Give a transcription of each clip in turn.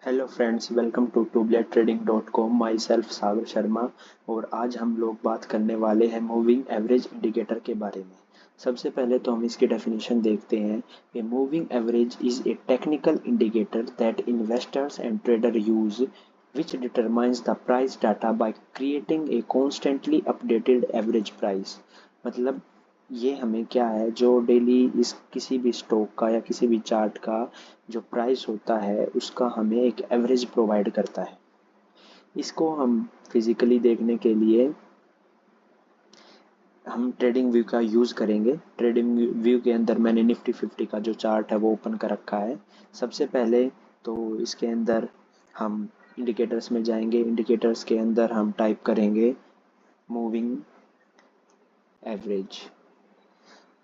Hello friends, welcome to tubulartrading.com। Myself Sagar Sharma. और आज हम लोग बात करने वाले हैं मूविंग एवरेज इंडिकेटर के बारे में। सबसे पहले तो हम इसकी डेफिनेशन देखते हैं। A moving average is a technical indicator that investors and trader use which determines the price data by creating a constantly updated average price। मतलब ये हमें क्या है, जो डेली इस किसी भी स्टॉक का या किसी भी चार्ट का जो प्राइस होता है उसका हमें एक एवरेज प्रोवाइड करता है। इसको हम फिजिकली देखने के लिए हम ट्रेडिंग व्यू का यूज़ करेंगे। ट्रेडिंग व्यू के अंदर मैंने निफ्टी 50 का जो चार्ट है वो ओपन कर रखा है। सबसे पहले तो इसके अंदर हम इंडिकेटर्स में जाएंगे। इंडिकेटर्स के अंदर हम टाइप करेंगे मूविंग एवरेज।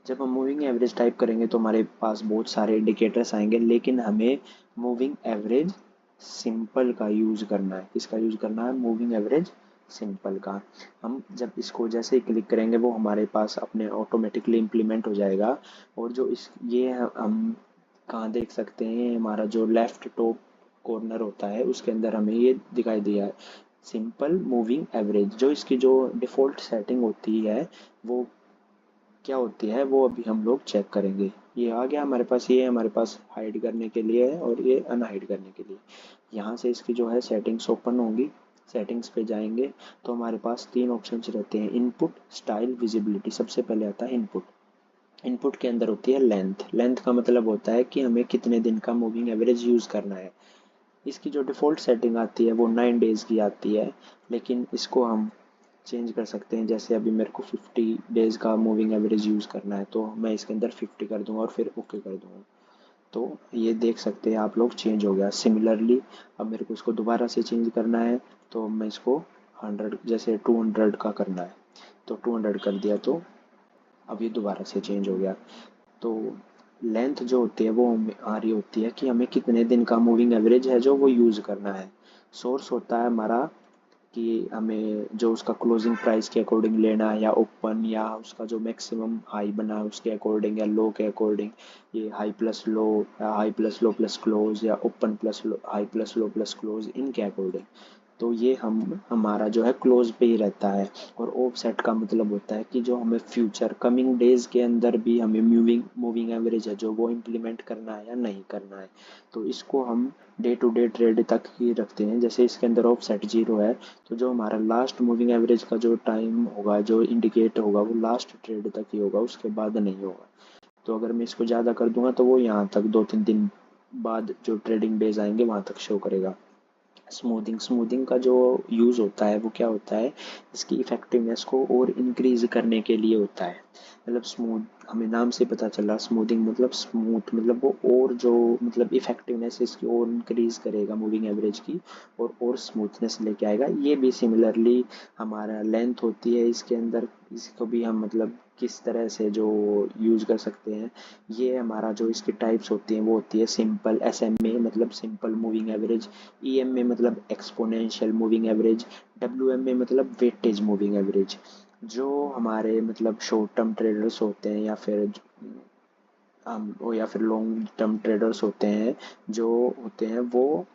जब हम मूविंग एवरेज टाइप करेंगे तो हमारे पास बहुत सारे इंडिकेटर्स आएंगे, लेकिन हमें मूविंग एवरेज सिंपल का यूज़ करना है। किसका यूज़ करना है? मूविंग एवरेज सिंपल का। हम जब इसको जैसे ही क्लिक करेंगे वो हमारे पास अपने ऑटोमेटिकली इम्प्लीमेंट हो जाएगा। और जो इस ये हम कहाँ देख सकते हैं, हमारा जो लेफ्ट टॉप कॉर्नर होता है उसके अंदर हमें ये दिखाई दिया है सिंपल मूविंग एवरेज। जो इसकी जो डिफ़ॉल्ट सेटिंग होती है वो क्या होती है वो अभी हम लोग चेक करेंगे। ये आ गया हमारे पास, ये हमारे पास हाइड करने के लिए है और ये अनहाइड करने के लिए। यहाँ से इसकी जो है सेटिंग्स ओपन होंगी। सेटिंग्स पे जाएंगे तो हमारे पास तीन ऑप्शंस रहते हैं, इनपुट, स्टाइल, विजिबिलिटी। सबसे पहले आता है इनपुट। इनपुट के अंदर होती है लेंथ। लेंथ का मतलब होता है कि हमें कितने दिन का मूविंग एवरेज यूज़ करना है। इसकी जो डिफ़ॉल्ट सेटिंग आती है वो 9 डेज़ की आती है, लेकिन इसको हम चेंज कर सकते हैं। जैसे अभी मेरे को 50 डेज़ का मूविंग एवरेज यूज़ करना है तो मैं इसके अंदर 50 कर दूंगा और फिर ओके कर दूंगा। तो ये देख सकते हैं आप लोग, चेंज हो गया। सिमिलरली अब मेरे को इसको दोबारा से चेंज करना है तो मैं इसको 100 जैसे 200 का करना है तो 200 कर दिया, तो अब ये दोबारा से चेंज हो गया। तो लेंथ जो होती है वो हमें आ रही होती है कि हमें कितने दिन का मूविंग एवरेज है जो वो यूज़ करना है। सोर्स होता है हमारा कि हमें जो उसका क्लोजिंग प्राइस के अकॉर्डिंग लेना है, या ओपन, या उसका जो मैक्सिमम हाई बना है उसके अकॉर्डिंग, या लो के अकॉर्डिंग। ये हाई प्लस लो, या high plus low plus close, या open plus low high plus low plus close, इनके अकॉर्डिंग। तो ये हम हमारा जो है क्लोज पे ही रहता है। और ऑफसेट का मतलब होता है कि जो हमें फ्यूचर कमिंग डेज के अंदर भी हमें मूविंग मूविंग एवरेज है जो वो इम्प्लीमेंट करना है या नहीं करना है। तो इसको हम डे टू डे ट्रेड तक ही रखते हैं। जैसे इसके अंदर ऑफसेट जीरो है तो जो हमारा लास्ट मूविंग एवरेज का जो टाइम होगा, जो इंडिकेट होगा, वो लास्ट ट्रेड तक ही होगा, उसके बाद नहीं होगा। तो अगर मैं इसको ज़्यादा कर दूंगा तो वो यहाँ तक 2-3 दिन बाद जो ट्रेडिंग डेज आएंगे वहाँ तक शो करेगा। स्मूथिंग स्मूथिंग का जो यूज़ होता है वो क्या होता है, इसकी इफेक्टिवनेस को और इंक्रीज करने के लिए होता है। मतलब स्मूथ, हमें नाम से पता चला स्मूथिंग मतलब स्मूथ, मतलब वो और जो मतलब इफेक्टिवनेस इसकी और इंक्रीज करेगा मूविंग एवरेज की, और स्मूथनेस लेके आएगा। ये भी सिमिलरली हमारा लेंथ होती है इसके अंदर, इसको भी हम मतलब किस तरह से जो यूज़ कर सकते हैं। ये हमारा जो इसकी टाइप्स होती हैं वो होती है सिंपल, SMA मतलब सिंपल मूविंग एवरेज, EMA मतलब एक्सपोनेंशियल मूविंग एवरेज, WMA मतलब वेटेज मूविंग एवरेज। जो हमारे मतलब शॉर्ट टर्म ट्रेडर्स होते हैं या फिर लॉन्ग टर्म ट्रेडर्स होते हैं, जो होते हैं वो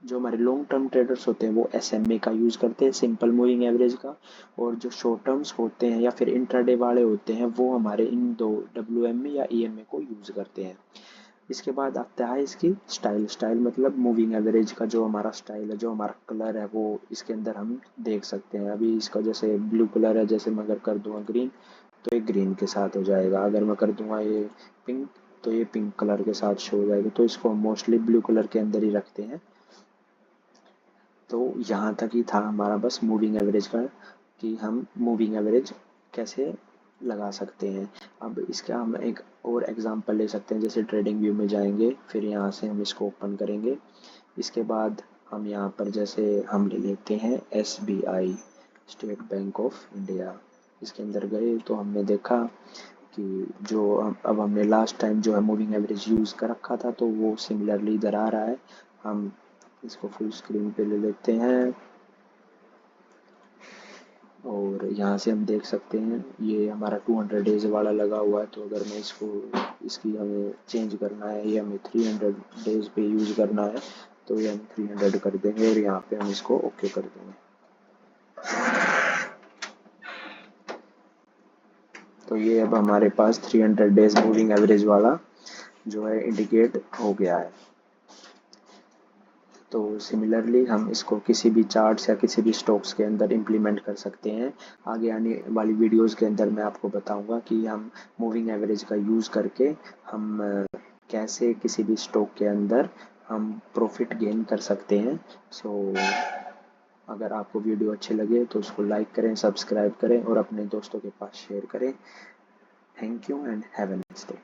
जो हमारे लॉन्ग टर्म ट्रेडर्स होते हैं वो SMA का यूज़ करते हैं, सिंपल मूविंग एवरेज का। और जो शॉर्ट टर्म्स होते हैं या फिर इंट्राडे वाले होते हैं वो हमारे इन दो WMA या EMA को यूज़ करते हैं। इसके बाद आता है इसकी स्टाइल। स्टाइल मतलब मूविंग एवरेज का जो हमारा स्टाइल है, जो हमारा कलर है, वो इसके अंदर हम देख सकते हैं। अभी इसका जैसे ब्लू कलर है, जैसे मैं अगर कर दूंगा ग्रीन तो ये ग्रीन के साथ हो जाएगा। अगर मैं कर दूंगा ये पिंक तो ये पिंक कलर के साथ शो हो जाएगा। तो इसको हम मोस्टली ब्लू कलर के अंदर ही रखते हैं। तो यहाँ तक ही था हमारा बस मूविंग एवरेज का, कि हम मूविंग एवरेज कैसे लगा सकते हैं। अब इसका हम एक और एग्जांपल ले सकते हैं। जैसे ट्रेडिंग व्यू में जाएंगे, फिर यहाँ से हम इसको ओपन करेंगे। इसके बाद हम यहाँ पर जैसे हम ले लेते हैं SBI, state bank of India. इसके अंदर गए तो हमने देखा कि जो अब हमने लास्ट टाइम जो है मूविंग एवरेज यूज़ कर रखा था तो वो सिमिलरली इधर आ रहा है। हम इसको फुल स्क्रीन पे ले लेते हैं और यहाँ से हम देख सकते हैं ये हमारा 200 डेज वाला लगा हुआ है। तो अगर मैं इसको इसकी हमें चेंज करना है, ये हमें 300 डेज पे यूज़ करना है तो ये हम 300 कर देंगे और यहाँ पे हम इसको ओके कर देंगे। तो ये अब हमारे पास 300 डेज मूविंग एवरेज वाला जो है इंडिकेट हो गया है। तो सिमिलरली हम इसको किसी भी चार्ट्स या किसी भी स्टॉक्स के अंदर इम्प्लीमेंट कर सकते हैं। आगे आने वाली वीडियोस के अंदर मैं आपको बताऊंगा कि हम मूविंग एवरेज का यूज़ करके हम कैसे किसी भी स्टॉक के अंदर हम प्रॉफिट गेन कर सकते हैं। सो अगर आपको वीडियो अच्छे लगे तो उसको लाइक करें, सब्सक्राइब करें और अपने दोस्तों के पास शेयर करें। Thank you and have a nice day.